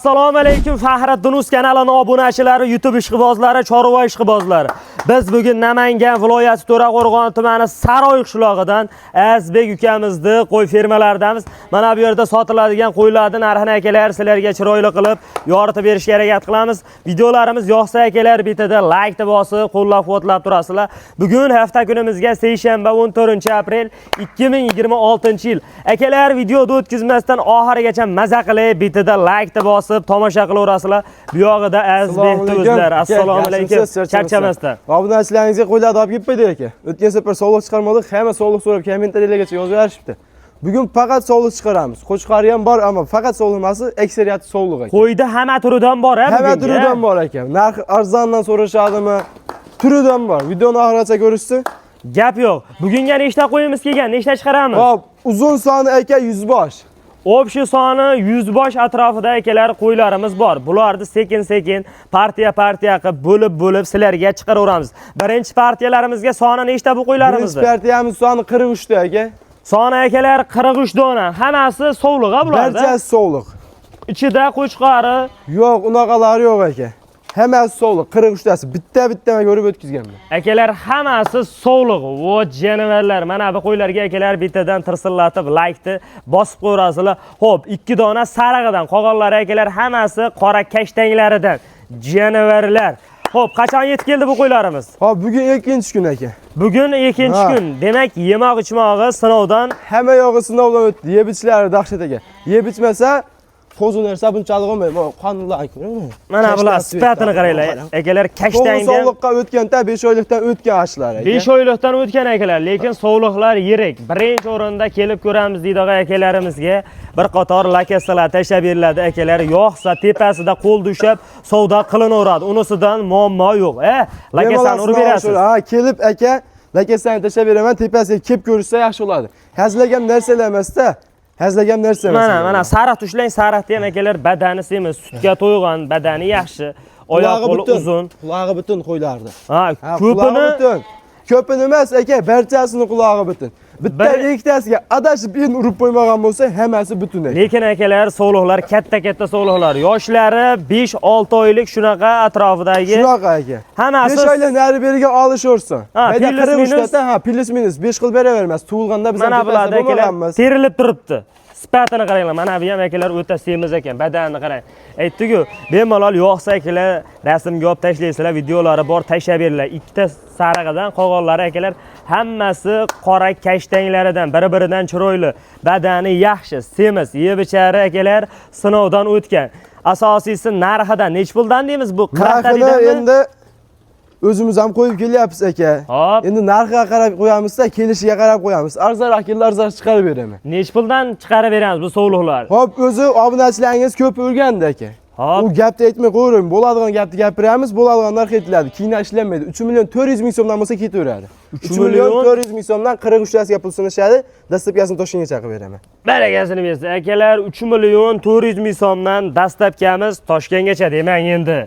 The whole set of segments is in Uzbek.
Assalomu alaykum Fahriddin Uz kanalining obunachilari, YouTube ishqibozlari, chorva ishqibozlari. Biz bugun Namangan viloyati To'raqo'rg'on tumani Saroy qishlog'idan Azbek ukamizni qo'y fermalaridamiz. Mana bu yerda sotiladigan qo'ylarning narxini akalar sizlarga chiroyli qilib yoritib berishga harakat qilamiz. Videolarimiz yoqsa akalar bitada like deb bosib, qo'llab-quvvatlab turasizlar. Bugun hafta kunimizga seshanba 14-aprel 2026-yil. Akalar videoni o'tkazmasdan oxirigacha maza qilib, bitada like deb bosib, tomosha qilaverasizlar. Bu yog'ida Azbek o'zlar. Assalomu alaykum. Charchamasdan. Obunachilaringizga qo'ylarni olib kelib qo'ydik aka. O'tgan safar sog'liq chiqarmadik, hamma sog'liq so'rab kommentariylargacha yozib berishibdi. Bugun faqat sog'liq chiqaramiz. Qo'chqari ham bor, ammo faqat sog'liq emas, aksariyati sog'liq aka. Qo'yda hamma turidan bor, ha? Hamma turidan bor aka. Narx arzondan so'rashadimi? Turidan bor. Videoni oxirigacha ko'rishsin. Gap yo'q. Bugunga nechta qo'yimiz kelgan? Nechta chiqaramiz? Hop, uzun soni aka 100 bosh. Obshi soni 100 bosh atrofida akalar qo'ylarimiz bor. Bularni sekin-sekin partiya qilib bo'lib sizlarga chiqaraveramiz. Birinchi partiyalarimizga soni nechta bu qo'ylarimizni? Birinchi partiyamiz soni 43 ta aka. Soni akalar 43 dona. Hammasi sovliq-a bularda? Barchasi sovliq. Ichida qo'chqari yo'q, unaqalari yo'q aka. Hammasi sovliq, 43 tasi. Bitta-bitta ko'rib o'tkazganman. Akalar hammasi sovliq. Vo jonivorlar. Mana bu qo'ylarga akalar bittadan tirsillatib like-ni bosib qo'yasizlar. Xo'p, 2 dona sarig'idan, qolganlari akalar hammasi qora kashtanglaridan. Jonivorlar. Xo'p, qachon yetib keldi bu qo'ylarimiz? Hop, bugun 2-kun aka. Bugun 2-kun. Demak, yemoq-ichmog'i sinovdan, hamma yog'i sinovdan o'tdi. Yeb ichlari dahshat aka. Yeb ichmasa qo'zi narsa bunchalik olmaydi. Qonunlar ko'rmi? Mana bular sifatini qaranglar. Akalar kashtangan. Sog'liqqa o'tganda 5 oylikdan o'tgan ashlar aka. 5 oylikdan o'tgan akalar, lekin sog'liqlar yirik. Birinchi o'rinda kelib ko'ramiz deydigan akalarimizga bir qator lakasalar tashlab beriladi akalar. Yo'qsa tepasida qo'l dushab savdo qilinaveradi. Unisidan muammo yo'q. Lakasani urib berasiz. Ha, kelib aka, lakasani tashlab beraman, tepasiga kelib ko'rishsa yaxshi bo'ladi. Hazlagan narsalar emas-da. Hazlagan narsa emas. Mana sariq tushlang, sariqda ham akalar badani semiz, sutga to'ygan, badani yaxshi, oyoq qo'li uzun. Qulog'i butun qo'ylardi. Ha, ko'pini emas aka, barchasini qulog'i butun. Bitta ikkitasiga adashib in urib qo'ymagan bo'lsa, hammasi butun aka. Lekin akalar, sog'liqlar katta sog'liqlar. Yoshlari 5-6 oylik shunaqa atrofidagi. Shunaqa aka. Hammasi 5 oylik nari beriga olishaversin. Ha, plus minus 5 xil beravermas. Tug'ilganda biz ham tepasida akalar terilib turibdi. Sifatini qaranglar. Mana bu ham akalar o'ta semiz ekan. Badanini qarang. Aytdi-ku, bemalol yo'qsa akalar rasmga olib tashlaysizlar, videolari bor, tashlab beringlar. Ikkita sarig'idan qolganlari akalar hammasi qora kashtanglaridan, bir-biridan chiroyli, badani yaxshi, semiz, yeb ichari akalar sinovdan o'tgan. Asosiysi narxidan nech puldan deymiz bu? 40 ta deymiz. Endi o'zimiz ham qo'yib kelyapmiz aka. Endi narxiga qarab qo'yamiz-da, kelishiga qarab qo'yamiz. Arzonroq chiqarib beraman. Nech puldan chiqarib beramiz bu sovliqlar? Hop, o'zi obunachilaringiz ko'p o'rgandi aka. U gapni aytmay qo'ying, bo'ladigan gapni gapiramiz, bo'ladigan narx aytiladi. Keyin ishlanmaydi. 3 million 400 ming so'mdan bo'lsa ketaveradi. 3 million 400 ming so'mdan 43 tasiga pul sunishadi, dastlabkasini Toshkentga chaqirib beraman. Barakasini bersin. Akalar 3 million 400 ming so'mdan dastlabkamiz Toshkentgacha demang endi.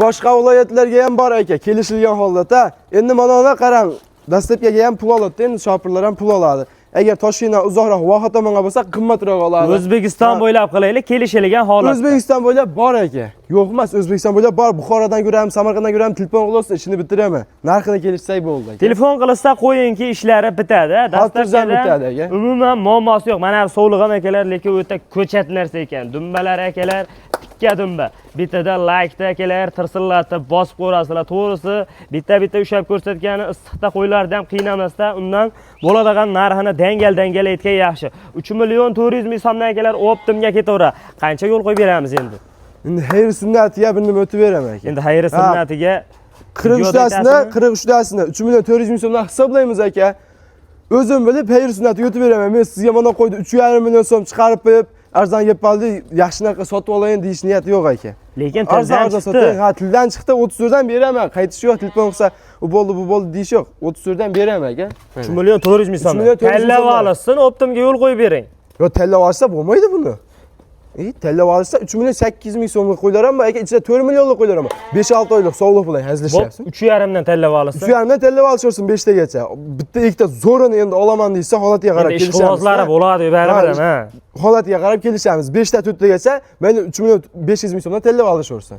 Boshqa viloyatlarga ham bor aka, kelishilgan holda. Endi mana qarang, dastlabkiga ham pul oladi, endi shopirlar ham pul oladi. Agar Toshkentdan uzoqroq Voha tomonga bo'lsa, qimmatroq oladi. O'zbekiston bo'ylab qilaylik, kelishilgan holat. O'zbekiston bo'ylab bor aka. Yo'q emas, O'zbekiston bo'ylab bor. Buxorodan ko'ramiz, Samarqanddan ko'ramiz, telefon qilsa ishini bitiraman. Narxini kelishsak bo'ldi aka. Telefon qilsa qo'yingki, ishlari bitadi. Dastlabkidan bitadi aka. Umuman muammosi yo'q. Mana sovlig'im akalar, lekin o'ta ko'chat narsa ekan. Dumbalar akalar, tikka dumba. Bitada like-da akalar tirsillatib bosib qo'yasizlar. To'g'risi, bitta ushab ko'rsatgani issiqda qo'ylardan qiynamasdan undan bo'ladigan narxini dangal aytgan yaxshi. 3 million 400 ming so'mdan akalar optimga ketaveradi. Qancha yo'l qo'yib beramiz endi? Endi xayr sunnatiga bir nima o'tib beraman aka. Endi xayr sunnatiga 43 tasini 3 million 400 ming so'mdan hisoblaymiz aka. O'zim bilib xayr sunnatiga o'tib beraman. Men sizga mana qo'ydi 3,5 million so'm chiqarib qo'yib, arzon yeb qoldi, yaxshi narxga sotib olayin deyish niyati yo'q aka. Lekin tildan chiqdi. Ha, tildan chiqdi, 34 dan beraman. Qaytish yo'q, telefon qilsa, u bo'ldi deyish yo'q. 34 dan beraman aka. 3 million 400 ming so'm. Tallab olsin, optimga yo'l qo'yib bering. Yo, tallab olsa bo'lmaydi buni. Tellep alırsa 3 milyon 800 ming so'mlik qo'ylar ham bor, aka ichida 4 millionlik qo'ylar ham bor. 5-6 oylik sog'liq bilan hazillashyapsiz. 3,5 dan tellab olsa. 3,5 dan tellep alışırsın 5tagacha. Bitta ikkita zo'rini endi olaman deysa holatiga qarab kelishamiz. Ishqibozlari bo'ladi baribir, ha. Holatiga qarab kelishamiz. 5 ta 4 tagacha men 3 milyon 500 ming so'mdan tellep alışırsın.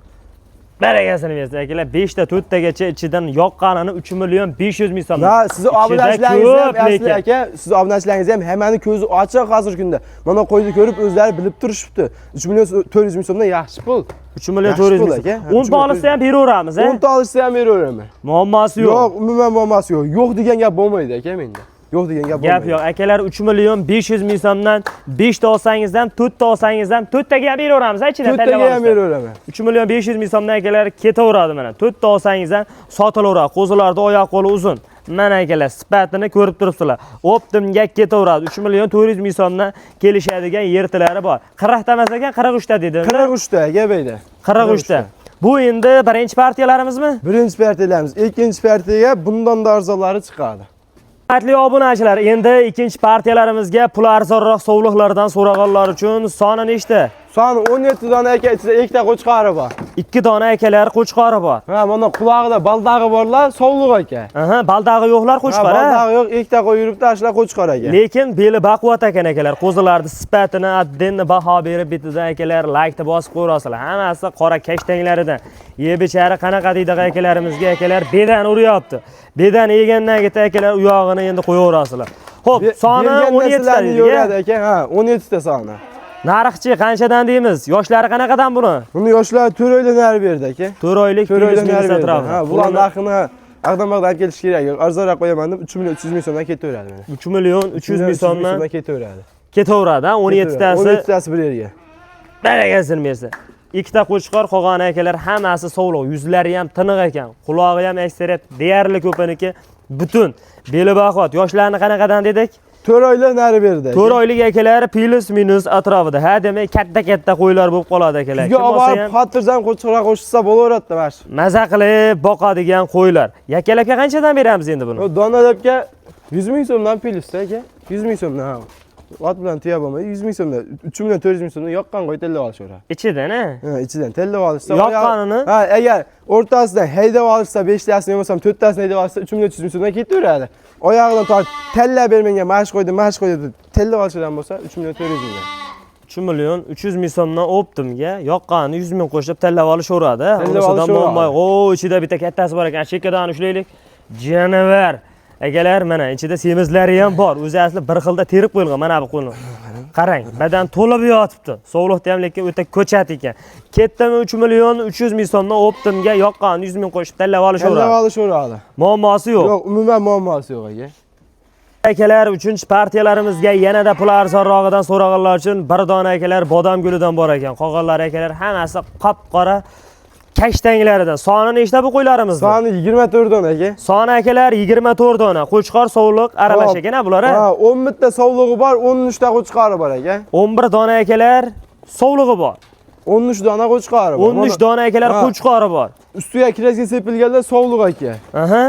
Baragasini bersin akalar, 5 ta 4 tagacha ichidan yoqqanini 3 milyon 500 ming so'm. Ha, siz obunachilaringiz ham asli aka, siz obunachilaringiz ham hammani ko'zi ochiq hozirgi kunda. Mana qo'yni ko'rib o'zlari bilib turishibdi. 3 milyon 400 ming so'mdan yaxshi pul. 3 milyon 400 ming so'm. 10 ta olsa ham beraveramiz, ha? 10 ta olsa ham beraveraman. Muammosi yo'q. Yo'q, umuman muammosi yo'q. Yo'q degan gap bo'lmaydi aka menda. Yo'q degan gap bo'lmaydi. Gap yo'q. Akalar 3 milyon 500 ming so'mdan 5 ta olsangiz ham, 4 ta olsangiz ham 4 taga ham beraveramiz, ichida tellab olsa. 4 taga ham beraveraman. 3 milyon 500 ming so'mdan akalar ketaveradi mana. 4 ta olsangiz ham sotilaveradi. Qo'zilarda oyoq qo'li uzun. Mana akalar sifatini ko'rib turibsizlar. Optimga ketaveradi. 3 milyon 400 ming so'mdan kelishadigan yertilari bor. 40 ta emas ekan, 43 ta dedi. 43 ta aka beyda. 43 ta. Bu endi birinchi partiyalarimizmi? Birinchi partiyalarimiz. Ikkinchi partiyaga bundan da arzonlari chiqadi. Hurmatli obunachilar, endi ikkinchi partiyalarimizga pul arzonroq sovliqlardan so'raganlar uchun soni nechta? Soni 17 dona aka, ichida ikkita qo'chqori bor. 2 dona akalar qo'chqori bor. Ha, mana qulog'ida baldag'i borlar, sovliq aka. Aha, baldag'i yo'qlar qo'chqor. Baldag'i yo'q, ikkita qo'y yuribdi, ashla qo'chqor aka. Lekin beli baquvvat ekan akalar. Qo'zilarni sifatini addenni baho berib bitidan akalar like bosib qo'yasizlar. Hammasi qora kashtanglaridan. Yebichari qanaqa deydi akalarimizga akalar bedan uryapti. Bedan yegandan keyin akalar u yog'ini endi qo'yaverasizlar. Xo'p, soni 17 ta deydi aka. Ha, 17 ta soni. Narxchi qanchadan deymiz? Yoshlari qanaqadan buni? Buni yoshlari 4 oylik narx berdi aka. 4 oylik 4 oylik narx berdi. atrofida. Ha, bular narxini aqdamaqdan kelish kerak. Arzonroq qo'yaman deb 3 milyon 300 ming so'mdan ketaveradi mana. 3 milyon 300 ming so'mdan ketaveradi. Ketaveradi, 17 tasi. 17 tasi bir yerga. Baragasini bersa. Ikkita qo'chqor qolgan akalar hammasi sovliq, yuzlari ham tiniq ekan, qulog'i ham aksariyat deyarli ko'piniki butun. Beli baquvvat. Yoshlarini qanaqadan dedik? 4 oylik nari berdi. 4 oylik akalar plus minus atrofida. Ha, demak katta qo'ylar bo'lib qoladi akalar. Sizga olib xotirjam qo'chqora qo'shsa bo'laveradi mana. Maza qilib boqadigan qo'ylar. Yakalabga qanchadan beramiz endi buni? Donalabga 100 ming so'mdan plus aka. 100 ming so'mdan. Ot bilan tuya bo'lmaydi, 100 ming so'mdan, 3 milyon 400 ming so'mdan yoqqan qo'y tellab olishaveradi. Ichidan, ha? Ha, ichidan tellab olishsa. Yoqqanini? Ha, agar o'rtasidan haydab olishsa, 5 tasini bo'lmasam 4 tasini haydab olishsa, 3 milyon 300 ming so'mdan ketaveradi. Oyog'idan tortib, tellab bermenga mash qo'ydi, tellab olishdan bo'lsa 3 milyon 400 ming. 3 milyon 300 ming so'mdan Optimga yoqqanini 100 ming qo'shib tellab olishaveradi. Tellab olishaveradi. O, ichida bitta kattasi bor ekan. Chekkadan ushlaylik. Janavar. Akalar mana ichida semizlari ham bor. O'zi asli bir xilda terib qo'yilgan mana bu qo'lni. Qarang, badan to'lib yotibdi. Sovliqda ham lekin o'ta ko'chat ekan. Ketdimi 3 milyon 300 ming so'mdan Optimga yoqqan 100 ming qo'shib tellab olishaveradi. Tellab olishaveradi. Muammosi yo'q. Yo'q, umuman muammosi yo'q aka. Akalar, 3-partiyalarimizga yanada pul arzonrog'idan so'raganlar uchun bir dona akalar bodam gulidan bor ekan. Qolganlar akalar hammasi qop-qora kashtanglaridan. Soni nechta bu qo'ylarimiz? Soni 24 dona aka. Soni akalar 24 dona. Qo'chqor sovliq aralash ekan bular. Ha, 11 ta sovlig'i bor, 13 ta qo'chqori bor aka. 11 dona akalar sovlig'i bor. 13 dona qo'chqori bor. 13 dona akalar qo'chqori bor. Ustiga kirasi sepilganda sovliq aka. Aha.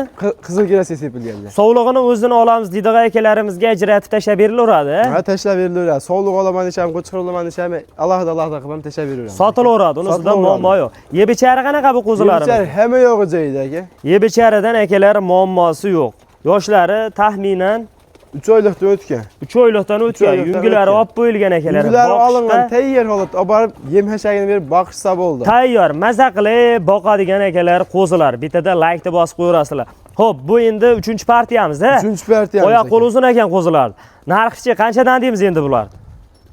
Qizil kirasi sepilganda. Sovlig'ini o'zini olamiz deydigan akalarimizga ajratib tashlab berilaveradi. Ha, tashlab berilaveradi. Sovliq olaman desam, qo'chqor olaman desam, alohida qilib ham tashlab berilaveradi. Sotilaveradi, unisidan muammo yo'q. Yebichari qanaqa bu qo'zilarimiz? Yebichari hamma yo'g'i joyida aka. Yebicharidan akalar muammosi yo'q. Yoshlari taxminan 3 oylikdan o'tgan. 3 oylikdan o'tgan. Yungilari olib qo'yilgan akalar. Yungilari olingan, tayyor holatda olib borib, yem hashagini berib boqishsa bo'ldi. Tayyor, maza qilib boqadigan akalar qo'zilar. Bitada like deb bosib qo'yasizlar. Xo'p, bu endi 3-partiyamiz, ha? 3-partiyamiz. Oyoq qo'li uzun ekan qo'zilar. Narxchi qanchadan deymiz endi bular?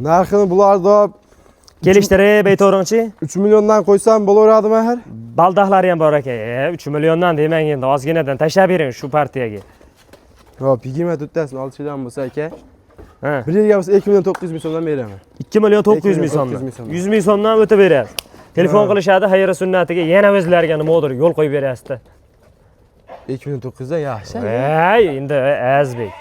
Narxini bularda kelishtirib aytavringchi? 3 milliondan qo'ysam bo'laveradimi har? Baldaqlari ham bor ekan. 3 milliondan demang endi, ozginadan tashlab bering shu partiyaga. Hop, 24 tasini olishidan bo'lsa aka. Ha. Bir yerga bo'lsa 2 million 900 ming so'mdan beraman. 2 million 900 ming so'mdan. 100 ming so'mdan o'tib berasiz. Telefon qilishadi, xayri sunnatiga yana o'zlariga nimadir yo'l qo'yib berasizda. 2 million 900 dan yaxshi. Ey, endi azbek.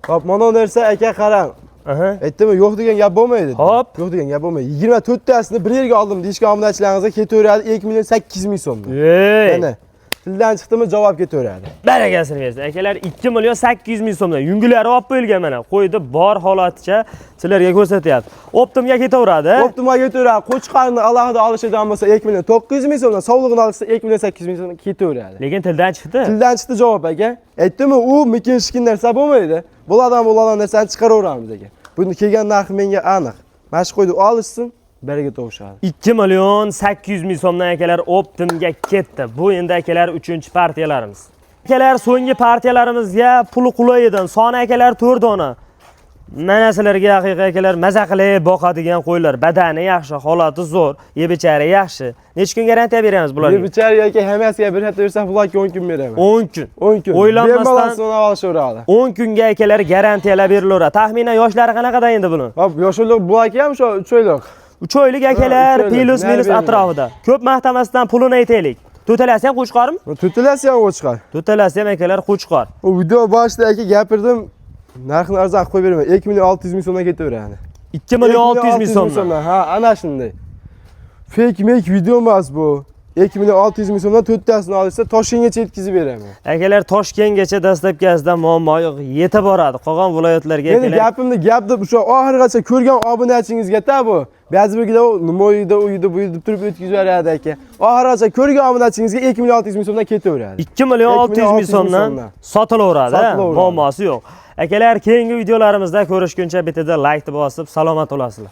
Hop, mana narsa aka qarang. Aha. Aytdimmi, yo'q degan gap bo'lmaydi. Hop. Yo'q degan gap bo'lmaydi. 24 tasini bir yerga oldim deyishga obunachilaringizga ketaveradi 2 million 800 ming so'm. Ey. Mana tildan chiqdimi javob ketaveradi. Barakasini bersin. Akalar 2 million 800 ming so'mdan yungilari olib qo'yilgan mana. Qo'ydi bor holaticha sizlarga ko'rsatyapti. Optimga ketaveradi. Optimal ketaveradi. Qo'chqarni alohida olishadigan bo'lsa 2 million 900 ming so'mdan, sovlig'ini olsa 2 million 800 ming so'mdan ketaveradi. Lekin tildan chiqdi. Tildan chiqdi javob aka. Aytdimi, u mikin-shikin narsa bo'lmaydi. Bo'ladigan narsani chiqaraveramiz aka. Buni kelgan narxi menga aniq. Mana shu qo'ydi olishsin, biriga to'g'ishadi. 2 million 800 ming so'mdan akalar Optimga ketdi. Bu endi akalar 3-partiyalarimiz. Akalar so'nggi partiyalarimizga puli qulay edi. Soni akalar 4 dona. Mana sizlarga haqiqiy akalar maza qilib boqadigan qo'ylar. Badani yaxshi, holati zo'r, yebichari yaxshi. Necha kun garantiya beramiz bularga? Yebichari yoki hammasiga bir hafta bersa, bularga 10 kun beraman. 10 kun. 10 kun. O'ylanmasdan sonra olishaveradi. 10 kunga akalar garantiyalar berilaveradi. Taxminan yoshlari qanaqada endi buni? Hop, yoshlik bu aka ham shu 3 oylik. 3 oylik akalar plus minus atrofida. Ko'p maqtamasdan pulini aytaylik. To'talasi ham qo'chqormi? To'talasi ham qo'chqor. To'talasi ham akalar qo'chqor. U video boshida aka gapirdim. Narxini arzon qo'yib beraman. 2 million 600 ming so'mdan ketaveradi. 2 million 600 ming so'mdan. Ha, ana shunday. Fake video emas bu. 2 million 600 ming so'mdan 4 tasini olsa Toshkentgacha yetkazib beraman. Akalar Toshkentgacha dastlabkasida muammo yo'q, yetib boradi. Qolgan viloyatlarga akalar. Meni gapimni gap deb o'sha oxirigacha ko'rgan obunachingizga-ta bu. Ba'zi birlar nima uyda, bu uyda turib o'tkazib beradi aka. Oxirigacha ko'rgan obunachingizga 2 million 600 ming so'mdan ketaveradi. 2 million 600 ming so'mdan sotilaveradi. Muammosi yo'q. Akalar keyingi videolarimizda ko'rishguncha bitta like bosib salomat bo'lasizlar.